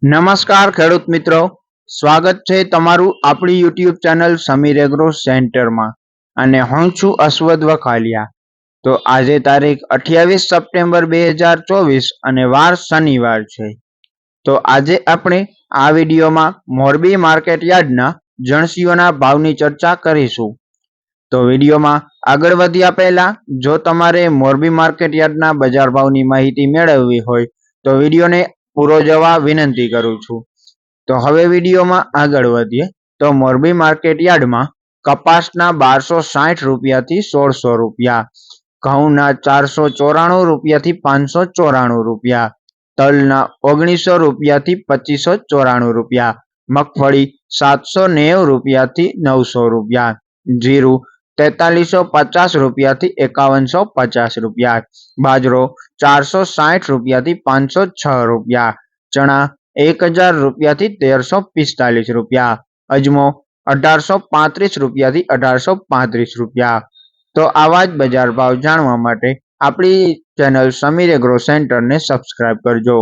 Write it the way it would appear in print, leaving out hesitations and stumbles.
નમસ્કાર ખેડૂત મિત્રો, સ્વાગત છે તમારું આપણી યુટ્યુબ ચેનલ સમીર એગ્રો સેન્ટરમાં અને હું છું અશ્વદ વખાલિયા. તો આજે તારીખ 28 સપ્ટેમ્બર 2024 અને વાર શનિવાર છે. તો આજે આપણે આ વિડીયોમાં મોરબી માર્કેટ યાર્ડના જણસીઓના ભાવની ચર્ચા કરીશું. તો વિડીયોમાં આગળ વધ્યા પહેલા જો તમારે મોરબી માર્કેટ યાર્ડના બજાર ભાવની માહિતી મેળવવી હોય તો વિડીયોને પૂરો જોવા વિનંતી કરું છું. તો હવે વિડીયોમાં આગળ વધીએ તો મોરબી માર્કેટ યાર્ડમાં કપાસના 1260 રૂપિયાથી 1600 રૂપિયા, ઘઉંના 494 રૂપિયાથી 594 રૂપિયા, તલના 1900 રૂપિયાથી 2594 રૂપિયા, મગફળી 790 રૂપિયાથી 900 રૂપિયા, જીરું 4350 રૂપિયાથી 5150 રૂપિયા, બાજરો 460 રૂપિયાથી 506 રૂપિયા, ચણા 1000 રૂપિયાથી 1345 રૂપિયા, અજમો 1835 રૂપિયાથી 1835 રૂપિયા. તો આવા જ બજાર ભાવ જાણવા માટે આપણી ચેનલ સમીર એગ્રો સેન્ટરને સબસ્ક્રાઇબ કરજો.